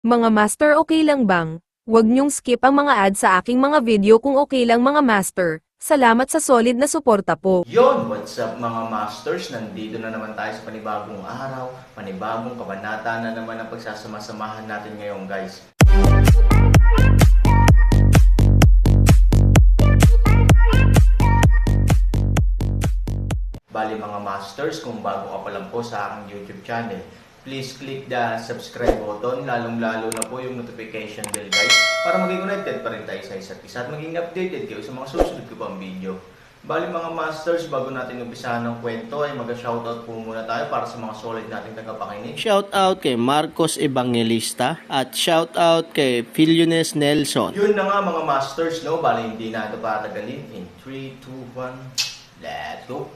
Mga master, okay lang bang? Huwag niyong skip ang mga ads sa aking mga video kung okay lang mga master. Salamat sa solid na suporta po. Yon, what's up mga masters? Nandito na naman tayo sa panibagong araw, panibagong kabanata na naman ang pagsasama-samahan natin ngayon guys. Bali mga masters, kung bago ka pa lang po sa aking YouTube channel, please click the subscribe button, lalong-lalo na po yung notification bell guys, para maging connected pa rin tayo sa isa't isa at maging updated kayo sa mga susunod ko pang video. Bali mga masters, bago natin umpisahan ng kwento ay mag-shoutout po muna tayo para sa mga solid nating tagapakinig. Shoutout kay Marcos Evangelista at shoutout kay Filiones Nelson. Yun na nga mga masters, no? Bali hindi na ito patagalin. In 3, 2, 1, let's go!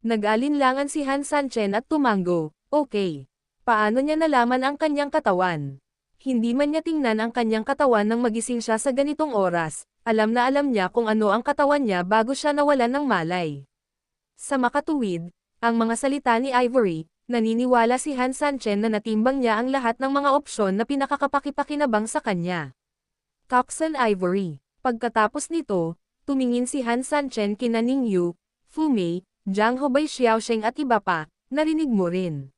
Nag-alinlangan si Han Sanchen at tumango. Okay. Paano niya nalaman ang kanyang katawan? Hindi man niya tingnan ang kanyang katawan nang magising siya sa ganitong oras. Alam na alam niya kung ano ang katawan niya bago siya nawalan ng malay. Sa makatuwid, ang mga salita ni Ivory, naniniwala si Han Sanchen na natimbang niya ang lahat ng mga opsyon na pinakakapakipakinabang sa kanya. Coxswain Ivory. Pagkatapos nito, tumingin si Han Sanchen kina Ning Yu, Fu Mei, Jiang Hobei, Xiaosheng at iba pa. Narinig mo rin.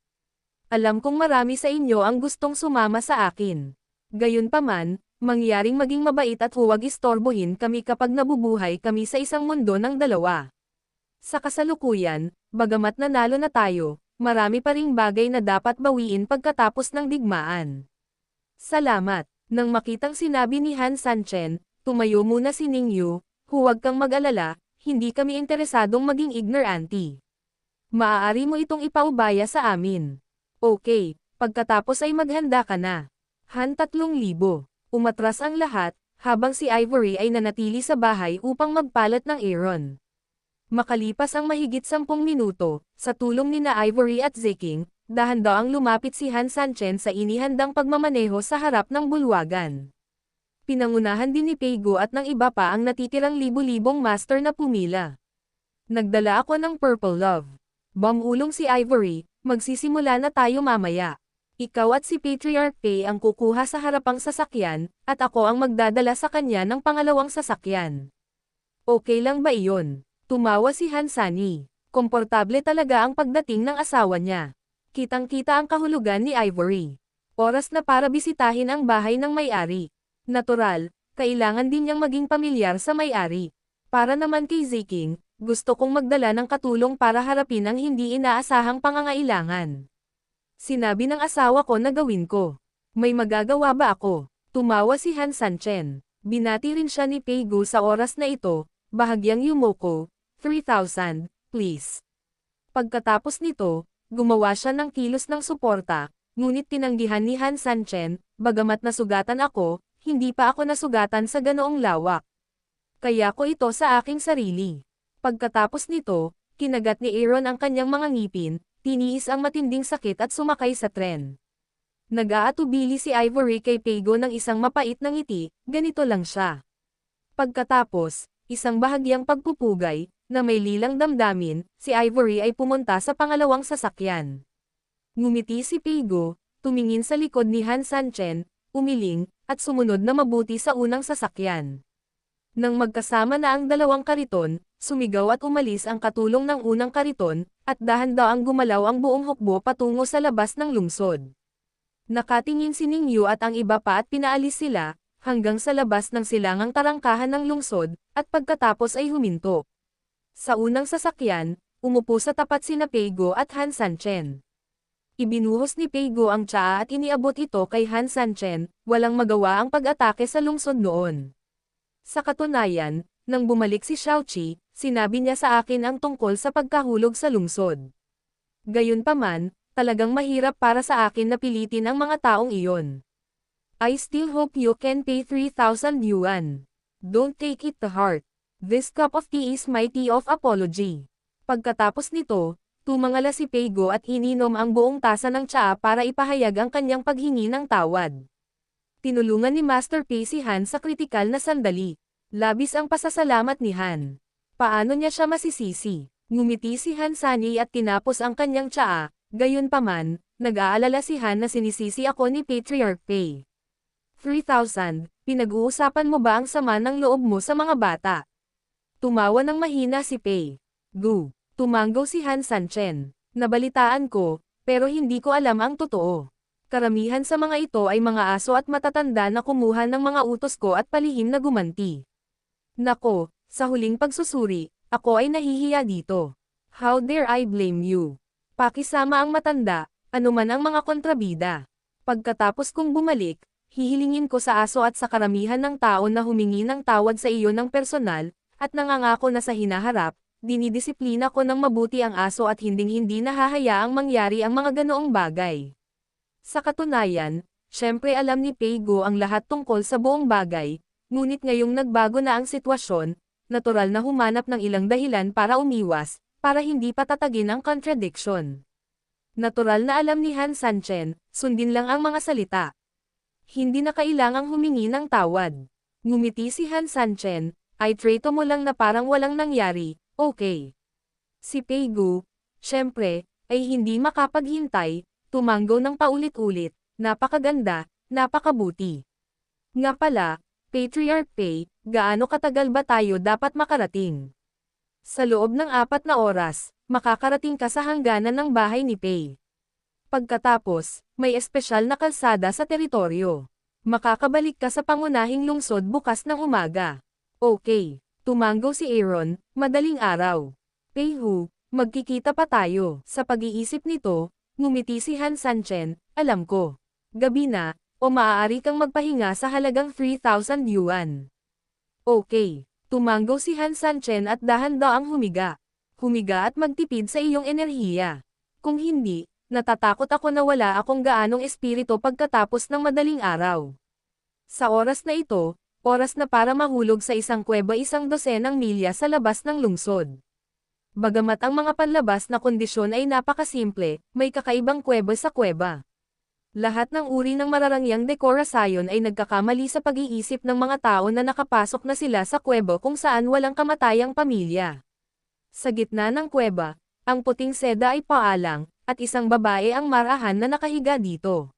Alam kong marami sa inyo ang gustong sumama sa akin. Gayunpaman, mangyaring maging mabait at huwag istorbohin kami kapag nabubuhay kami sa isang mundo ng dalawa. Sa kasalukuyan, bagamat nanalo na tayo, marami pa ring bagay na dapat bawiin pagkatapos ng digmaan. Salamat. Nang makitang sinabi ni Han Sanchen, tumayo muna si Ning Yu, huwag kang mag-alala, hindi kami interesadong maging ignorante. Maaari mo itong ipaubaya sa amin. Okay, pagkatapos ay maghanda ka na. Han 3,000. Umatras ang lahat, habang si Ivory ay nanatili sa bahay upang magpalat ng Aaron. Makalipas ang mahigit 10 minuto, sa tulong ni na Ivory at Zeking, dahan-daang lumapit si Han Sanchen sa inihandang pagmamaneho sa harap ng bulwagan. Pinangunahan din ni Peigo at ng iba pa ang natitirang libu-libong master na pumila. Nagdala ako ng Purple Love. Bumulong si Ivory, magsisimula na tayo mamaya. Ikaw at si Patriarch Pei ang kukuha sa harapang sasakyan, at ako ang magdadala sa kanya ng pangalawang sasakyan. Okay lang ba iyon? Tumawa si Han Sani. Komportable talaga ang pagdating ng asawa niya. Kitang-kita ang kahulugan ni Ivory. Oras na para bisitahin ang bahay ng may-ari. Natural, kailangan din niyang maging pamilyar sa may-ari. Para naman kay Zeking, gusto kong magdala ng katulong para harapin ang hindi inaasahang pangangailangan. Sinabi ng asawa ko na gawin ko. May magagawa ba ako? Tumawa si Han Sanchen. Binati rin siya ni Peigo sa oras na ito, bahagyang yumoko, 3,000, please. Pagkatapos nito, gumawa siya ng kilos ng suporta, ngunit tinanggihan ni Han Sanchen, bagamat nasugatan ako, hindi pa ako nasugatan sa ganoong lawak. Kaya ko ito sa aking sarili. Pagkatapos nito, kinagat ni Aaron ang kanyang mga ngipin, tiniis ang matinding sakit at sumakay sa tren. Nag-aatubili si Ivory kay Peigo ng isang mapait na ngiti, ganito lang siya. Pagkatapos, isang bahagyang pagpupugay, na may lilang damdamin, si Ivory ay pumunta sa pangalawang sasakyan. Ngumiti si Peigo, tumingin sa likod ni Han Sanchen, umiling, at sumunod na mabuti sa unang sasakyan. Nang magkasama na ang dalawang kariton, sumigaw at umalis ang katulong ng unang kariton, at dahan-daang gumalaw ang buong hukbo patungo sa labas ng lungsod. Nakatingin si Ning Yu at ang iba pa at pinaalis sila, hanggang sa labas ng silangang tarangkahan ng lungsod, at pagkatapos ay huminto. Sa unang sasakyan, umupo sa tapat sina Peigo at Han Sanchen. Ibinuhos ni Peigo ang tsaa at iniabot ito kay Han Sanchen, walang magawa ang pag-atake sa lungsod noon. Sa katunayan, nang bumalik si Xiaoqi, sinabi niya sa akin ang tungkol sa pagkahulog sa lungsod. Gayunpaman, talagang mahirap para sa akin na pilitin ang mga taong iyon. I still hope you can pay 3,000 yuan. Don't take it to heart. This cup of tea is my tea of apology. Pagkatapos nito, tumangala si Peigo at ininom ang buong tasa ng tsaa para ipahayag ang kanyang paghingi ng tawad. Tinulungan ni Master Pei si Han sa kritikal na sandali. Labis ang pasasalamat ni Han. Paano niya siya masisisi? Ngumiti si Han Sani at tinapos ang kanyang tsaa, Gayunpaman, nag-aalala si Han na sinisisi ako ni Patriarch Pei. 3,000, pinag-uusapan mo ba ang sama ng loob mo sa mga bata? Tumawa ng mahina si Pei. Gu. Tumanggaw si Han Sanchen. Nabalitaan ko, pero hindi ko alam ang totoo. Karamihan sa mga ito ay mga aso at matatanda na kumuha ng mga utos ko at palihim na gumanti. Nako, sa huling pagsusuri, ako ay nahihiya dito. How dare I blame you? Pakisama ang matanda, anuman ang mga kontrabida. Pagkatapos kong bumalik, hihilingin ko sa aso at sa karamihan ng tao na humingi ng tawad sa iyo ng personal, at nangangako na sa hinaharap, dinidisiplina ko ng mabuti ang aso at hinding-hindi nahahayaang mangyari ang mga ganoong bagay. Sa katunayan, syempre alam ni Pei Gu ang lahat tungkol sa buong bagay, ngunit ngayong nagbago na ang sitwasyon, natural na humanap ng ilang dahilan para umiwas, para hindi patatagin ang contradiction. Natural na alam ni Han Sanchen, sundin lang ang mga salita. Hindi na kailangang humingi ng tawad. Ngumiti si Han Sanchen, ay treto mo lang na parang walang nangyari, okay. Si Pei Gu, syempre, ay hindi makapaghintay, tumanggo ng paulit-ulit, napakaganda, napakabuti. Nga pala, Patriarch Pei, gaano katagal ba tayo dapat makarating? Sa loob ng 4 na oras, makakarating ka sa hangganan ng bahay ni Pei. Pagkatapos, may espesyal na kalsada sa teritoryo. Makakabalik ka sa pangunahing lungsod bukas ng umaga. Okay, tumanggo si Aaron, madaling araw. Pei Hu, magkikita pa tayo. Sa pag-iisip nito, ngumiti si Han Sanchen, alam ko. Gabi na, o maaari kang magpahinga sa halagang 3,000 yuan. Okay. Tumanggo si Han Sanchen at dahan-daang humiga. Humiga at magtipid sa iyong enerhiya. Kung hindi, natatakot ako na wala akong gaanong espiritu pagkatapos ng madaling araw. Sa oras na ito, oras na para mahulog sa isang kuweba 100 milya sa labas ng lungsod. Bagamat ang mga panlabas na kondisyon ay napakasimple, may kakaibang kuweba sa kuweba. Lahat ng uri ng mararangyang dekorasyon ay nagkakamali sa pag-iisip ng mga tao na nakapasok na sila sa kuweba kung saan walang kamatayang pamilya. Sa gitna ng kuweba, ang puting seda ay paalang, at isang babae ang marahan na nakahiga dito.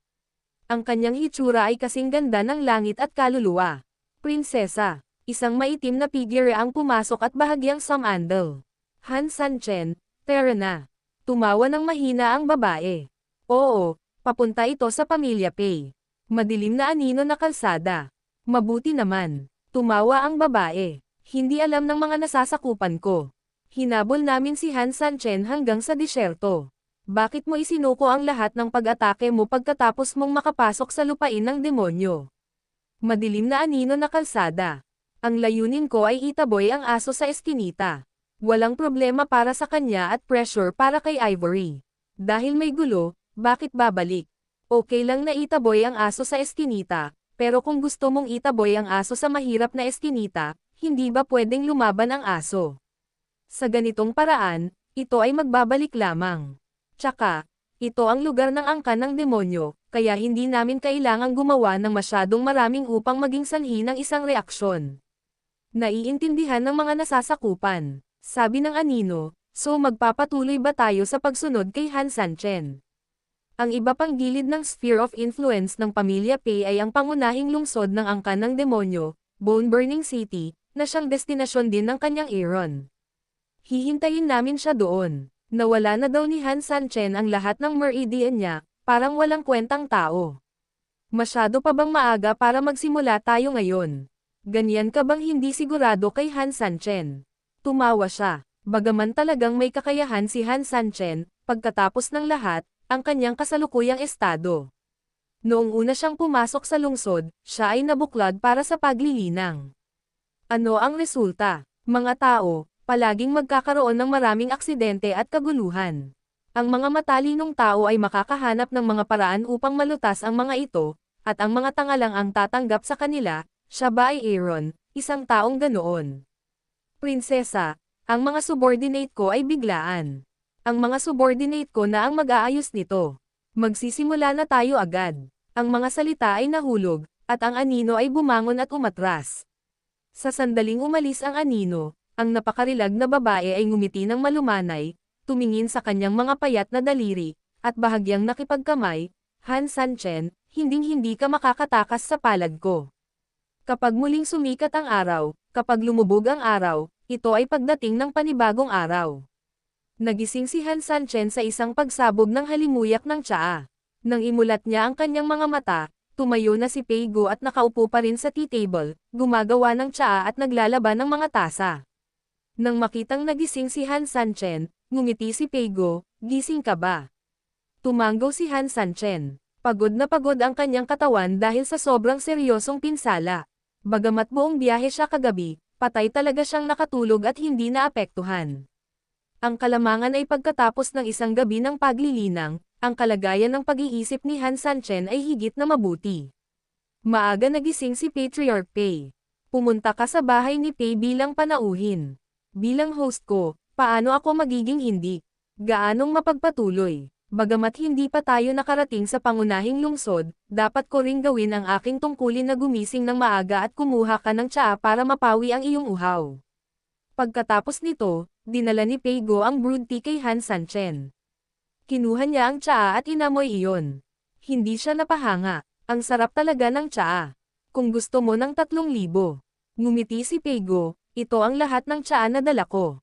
Ang kanyang hitsura ay kasing ganda ng langit at kaluluwa. Prinsesa, isang maitim na figure ang pumasok at bahagyang sumandal. Han Sanchen, tara na. Tumawa ng mahina ang babae. Oo. Papunta ito sa pamilya Pei. Madilim na anino na kalsada. Mabuti naman. Tumawa ang babae. Hindi alam ng mga nasasakupan ko. Hinabol namin si Han Sanchen hanggang sa disyerto. Bakit mo isinuko ang lahat ng pag-atake mo pagkatapos mong makapasok sa lupain ng demonyo? Madilim na anino na kalsada. Ang layunin ko ay itaboy ang aso sa eskinita. Walang problema para sa kanya at pressure para kay Ivory. Dahil may gulo, bakit babalik? Okay lang na itaboy ang aso sa eskinita, pero kung gusto mong itaboy ang aso sa mahirap na eskinita, hindi ba pwedeng lumaban ang aso? Sa ganitong paraan, ito ay magbabalik lamang. Tsaka, ito ang lugar ng angkan ng demonyo, kaya hindi namin kailangang gumawa ng masyadong maraming upang maging sanhi ng isang reaksyon. Naiintindihan ng mga nasasakupan. Sabi ng anino, so magpapatuloy ba tayo sa pagsunod kay Han Sanchen? Ang iba pang gilid ng sphere of influence ng pamilya Pei ay ang pangunahing lungsod ng angkan ng demonyo, Bone-Burning City, na siyang destinasyon din ng kanyang Aaron. Hihintayin namin siya doon. Nawala na daw ni Han Sanchen ang lahat ng meridian niya, parang walang kwentang tao. Masyado pa bang maaga para magsimula tayo ngayon? Ganyan ka bang hindi sigurado kay Han Sanchen? Tumawa siya. Bagaman talagang may kakayahan si Han Sanchen, pagkatapos ng lahat, ang kanyang kasalukuyang estado. Noong una siyang pumasok sa lungsod, siya ay nabuklod para sa paglilinang. Ano ang resulta? Mga tao, palaging magkakaroon ng maraming aksidente at kaguluhan. Ang mga matalinong tao ay makakahanap ng mga paraan upang malutas ang mga ito, at ang mga tanga lang ang tatanggap sa kanila. Siya ba ay Aaron, isang taong ganoon? Prinsesa, ang mga subordinate ko ay biglaan. Ang mga subordinate ko na ang mag-aayos nito. Magsisimula na tayo agad. Ang mga salita ay nahulog, at ang anino ay bumangon at umatras. Sa sandaling umalis ang anino, ang napakarilag na babae ay ngumiti ng malumanay, tumingin sa kanyang mga payat na daliri, at bahagyang nakipagkamay, Han Sanchen, hinding-hindi ka makakatakas sa palad ko. Kapag muling sumikat ang araw, kapag lumubog ang araw, ito ay pagdating ng panibagong araw. Nagising si Han Sanchen sa isang pagsabog ng halimuyak ng tsaa. Nang imulat niya ang kanyang mga mata, tumayo na si Pei Go at nakaupo pa rin sa tea table, gumagawa ng tsaa at naglalaban ng mga tasa. Nang makitang nagising si Han Sanchen, ngumiti si Pei Go, gising ka ba? Tumanggo si Han Sanchen. Pagod na pagod ang kanyang katawan dahil sa sobrang seryosong pinsala. Bagamat buong biyahe siya kagabi, patay talaga siyang nakatulog at hindi naapektuhan. Ang kalamangan ay pagkatapos ng isang gabi ng paglilinang, ang kalagayan ng pag-iisip ni Han Sanchen ay higit na mabuti. Maaga nagising si Patriarch Pei. Pumunta ka sa bahay ni Pei bilang panauhin. Bilang host ko, paano ako magiging hindi? Gaanong mapagpatuloy? Bagamat hindi pa tayo nakarating sa pangunahing lungsod, dapat ko ring gawin ang aking tungkulin na gumising ng maaga at kumuha ka ng tsaa para mapawi ang iyong uhaw. Pagkatapos nito, dinala ni Pei Go ang brewed tea kay Han Sanchen. Kinuha niya ang tsaa at inamoy iyon. Hindi siya napahanga. Ang sarap talaga ng tsaa. Kung gusto mo ng 3,000. Ngumiti si Pei Go, ito ang lahat ng tsaa na dala ko.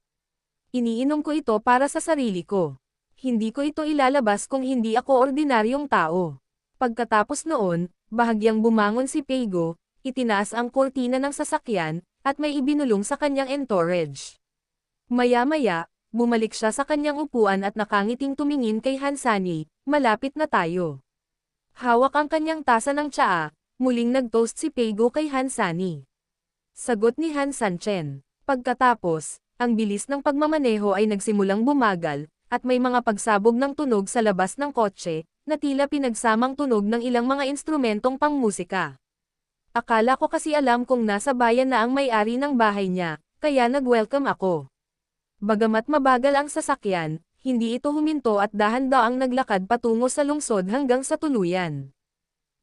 Iniinom ko ito para sa sarili ko. Hindi ko ito ilalabas kung hindi ako ordinaryong tao. Pagkatapos noon, bahagyang bumangon si Pei Go, itinaas ang kortina ng sasakyan, at may ibinulong sa kanyang entourage. Maya-maya, bumalik siya sa kanyang upuan at nakangiting tumingin kay Hansani, malapit na tayo. Hawak ang kanyang tasa ng tsaa, muling nag-toast si Pei Go kay Hansani. Sagot ni Han Sanchen. Pagkatapos, ang bilis ng pagmamaneho ay nagsimulang bumagal, at may mga pagsabog ng tunog sa labas ng kotse, na tila pinagsamang tunog ng ilang mga instrumentong pangmusika. Akala ko kasi alam kung nasa bayan na ang may-ari ng bahay niya, kaya nag-welcome ako. Bagamat mabagal ang sasakyan, hindi ito huminto at dahan-daang naglakad patungo sa lungsod hanggang sa tuluyan.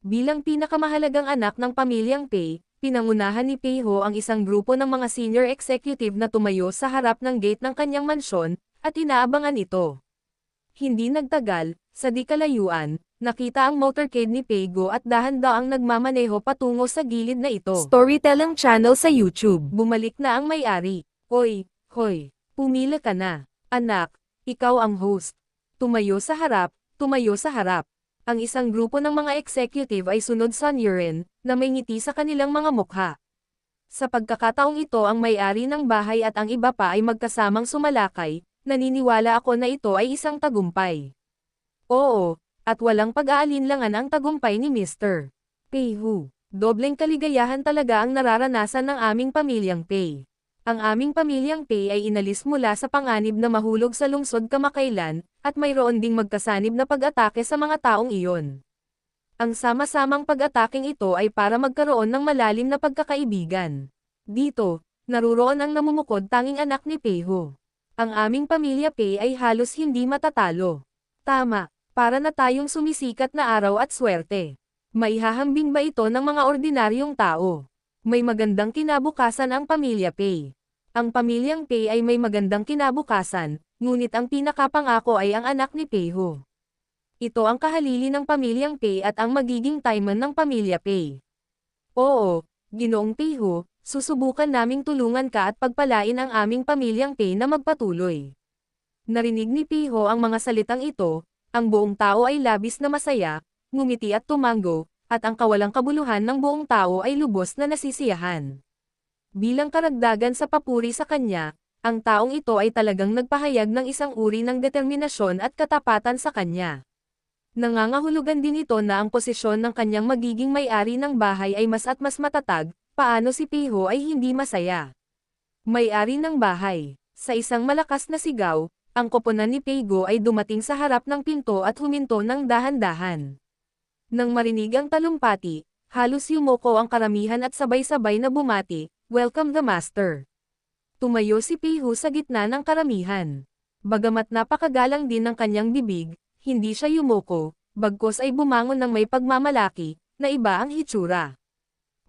Bilang pinakamahalagang anak ng pamilyang Pei, pinangunahan ni Pei Ho ang isang grupo ng mga senior executive na tumayo sa harap ng gate ng kanyang mansyon, at inaabangan ito. Hindi nagtagal, sa di kalayuan, nakita ang motorcade ni Pei Go at dahan-daang nagmamaneho patungo sa gilid na ito. Storytelling channel sa YouTube. Bumalik na ang may-ari. Hoy, pumila ka na. Anak, ikaw ang host. Tumayo sa harap, tumayo sa harap. Ang isang grupo ng mga executive ay sunod sa urine, na may ngiti sa kanilang mga mukha. Sa pagkakataong ito ang may-ari ng bahay at ang iba pa ay magkasamang sumalakay, naniniwala ako na ito ay isang tagumpay. Oo, at walang pag-aalinlangan ang tagumpay ni Mr. Pei Hu. Dobleng kaligayahan talaga ang nararanasan ng aming pamilyang Pei. Ang aming pamilyang Pei ay inalis mula sa panganib na mahulog sa lungsod kamakailan, at mayroon ding magkasanib na pag-atake sa mga taong iyon. Ang sama-samang pag-ataking ito ay para magkaroon ng malalim na pagkakaibigan. Dito, naruroon ang namumukod tanging anak ni Pei Hu. Ang aming pamilya Pei ay halos hindi matatalo. Tama, para na tayong sumisikat na araw at swerte. Maihahambing ba ito ng mga ordinaryong tao? May magandang kinabukasan ang pamilya Pei. Ang pamilyang Pei ay may magandang kinabukasan, ngunit ang pinakapangako ay ang anak ni Pei Hu. Ito ang kahalili ng pamilyang Pei at ang magiging timeman ng pamilya Pei. Oo, Ginoong Pei Hu, susubukan naming tulungan ka at pagpalain ang aming pamilyang Pei na magpatuloy. Narinig ni Pei Hu ang mga salitang ito, ang buong tao ay labis na masaya, ngumiti at tumanggo, at ang kawalang kabuluhan ng buong tao ay lubos na nasisiyahan. Bilang karagdagan sa papuri sa kanya, ang taong ito ay talagang nagpahayag ng isang uri ng determinasyon at katapatan sa kanya. Nangangahulugan din ito na ang posisyon ng kanyang magiging may-ari ng bahay ay mas at mas matatag, paano si Pei Hu ay hindi masaya. May-ari ng bahay. Sa isang malakas na sigaw, ang koponan ni Pei Go ay dumating sa harap ng pinto at huminto ng dahan-dahan. Nang marinig ang talumpati, halos yumuko ang karamihan at sabay-sabay na bumati, "Welcome the Master." Tumayo si Pei Hu sa gitna ng karamihan. Bagamat napakagalang din ng kanyang bibig, hindi siya yumuko, bagkus ay bumangon ng may pagmamalaki, na iba ang hitsura.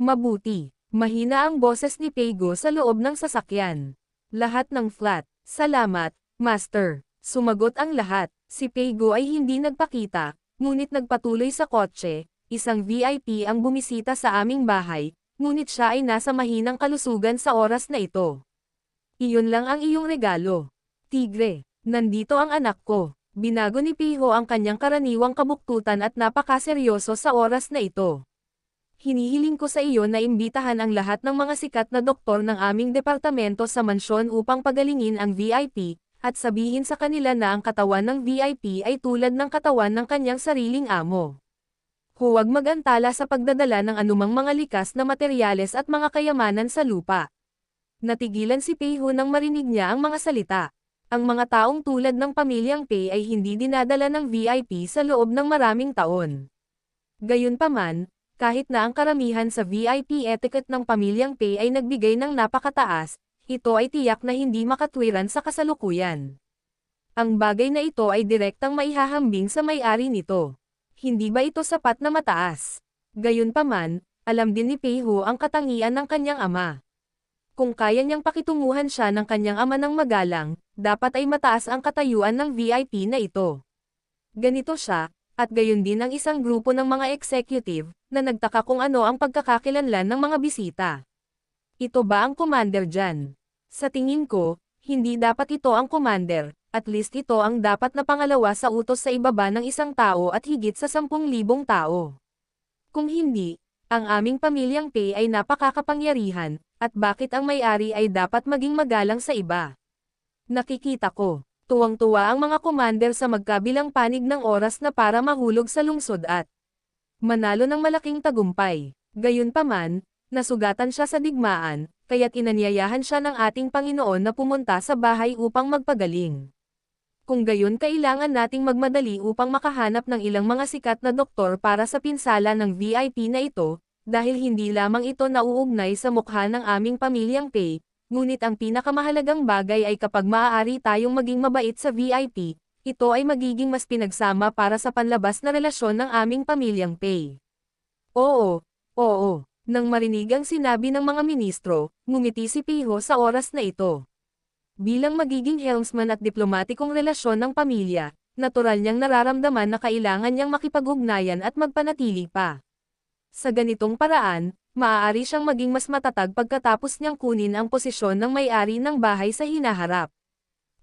Mabuti. Mahina ang boses ni Pei Go sa loob ng sasakyan. Lahat ng flat. Salamat, Master. Sumagot ang lahat. Si Peigo ay hindi nagpakita, ngunit nagpatuloy sa kotse. Isang VIP ang bumisita sa aming bahay, ngunit siya ay nasa mahinang kalusugan sa oras na ito. Iyon lang ang iyong regalo. Tigre, nandito ang anak ko. Binago ni Piho ang kanyang karaniwang kabuktutan at napakaseryoso sa oras na ito. Hinihiling ko sa iyo na imbitahan ang lahat ng mga sikat na doktor ng aming departamento sa mansyon upang pagalingin ang VIP, at sabihin sa kanila na ang katawan ng VIP ay tulad ng katawan ng kanyang sariling amo. Huwag mag-antala sa pagdadala ng anumang mga likas na materyales at mga kayamanan sa lupa. Natigilan si Peiho nang marinig niya ang mga salita. Ang mga taong tulad ng pamilyang Pei ay hindi dinadala ng VIP sa loob ng maraming taon. Gayunpaman, kahit na ang karamihan sa VIP etiquette ng pamilyang Pei ay nagbigay ng napakataas, ito ay tiyak na hindi makatwiran sa kasalukuyan. Ang bagay na ito ay direktang maihahambing sa may-ari nito. Hindi ba ito sapat na mataas? Gayunpaman, alam din ni Peiho ang katangian ng kanyang ama. Kung kaya niyang pakitunguhan siya ng kanyang ama ng magalang, dapat ay mataas ang katayuan ng VIP na ito. Ganito siya, at gayon din ang isang grupo ng mga executive, na nagtaka kung ano ang pagkakakilanlan ng mga bisita. Ito ba ang commander dyan? Sa tingin ko, hindi dapat ito ang commander. At least ito ang dapat na pangalawa sa utos sa ibaba ng isang tao at higit sa 10,000 tao. Kung hindi, ang aming pamilyang Pei ay napakakapangyarihan, at bakit ang may-ari ay dapat maging magalang sa iba? Nakikita ko, tuwang-tuwa ang mga commander sa magkabilang panig ng oras na para mahulog sa lungsod at manalo ng malaking tagumpay. Gayunpaman, nasugatan siya sa digmaan, kaya't inanyayahan siya ng ating Panginoon na pumunta sa bahay upang magpagaling. Kung gayon kailangan nating magmadali upang makahanap ng ilang mga sikat na doktor para sa pinsala ng VIP na ito, dahil hindi lamang ito nauugnay sa mukha ng aming pamilyang Pei, ngunit ang pinakamahalagang bagay ay kapag maaari tayong maging mabait sa VIP, ito ay magiging mas pinagsama para sa panlabas na relasyon ng aming pamilyang Pei. Oo, oo, nang marinig ang sinabi ng mga ministro, ngumiti si Piho sa oras na ito. Bilang magiging helmsman at diplomatikong relasyon ng pamilya, natural niyang nararamdaman na kailangan niyang makipag-ugnayan at magpanatili pa. Sa ganitong paraan, maaari siyang maging mas matatag pagkatapos niyang kunin ang posisyon ng may-ari ng bahay sa hinaharap.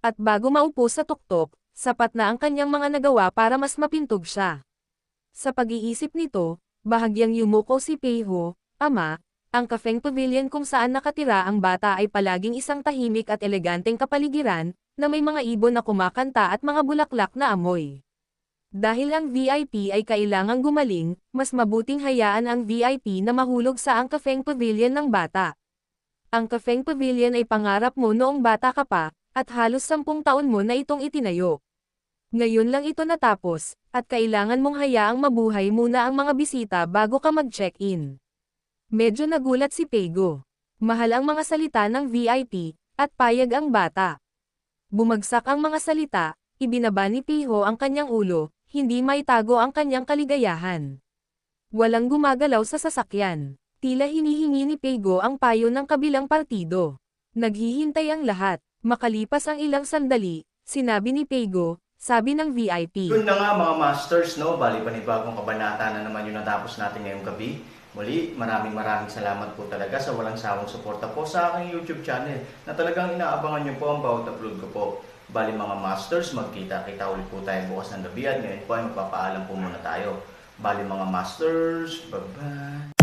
At bago maupo sa tuktok, sapat na ang kanyang mga nagawa para mas mapintog siya. Sa pag-iisip nito, bahagyang yumuko si Peiho, Ama, ang Kafeng Pavilion kung saan nakatira ang bata ay palaging isang tahimik at eleganteng kapaligiran, na may mga ibon na kumakanta at mga bulaklak na amoy. Dahil ang VIP ay kailangang gumaling, mas mabuting hayaan ang VIP na mahulog sa ang Kafeng Pavilion ng bata. Ang Kafeng Pavilion ay pangarap mo noong bata ka pa, at halos 10 taon mo na itong itinayo. Ngayon lang ito natapos, at kailangan mong hayaang mabuhay muna ang mga bisita bago ka mag-check-in. Medyo nagulat si Peigo. Mahal ang mga salita ng VIP, at payag ang bata. Bumagsak ang mga salita, ibinaba ni Piho ang kanyang ulo, hindi maitago ang kanyang kaligayahan. Walang gumagalaw sa sasakyan. Tila hinihingi ni Peigo ang payo ng kabilang partido. Naghihintay ang lahat. Makalipas ang ilang sandali, sinabi ni Peigo, sabi ng VIP. Yun na nga mga masters, no? Bali panibagong kabanata na naman yung natapos natin ngayong gabi. Muli, maraming salamat po talaga sa walang sawang suporta po sa aking YouTube channel na talagang inaabangan nyo po ang bawat upload ko po. Bali mga masters, magkita-kita ulit po tayo bukas ng gabi at ngayon po ay magpapaalam po muna tayo. Bali mga masters, bye-bye!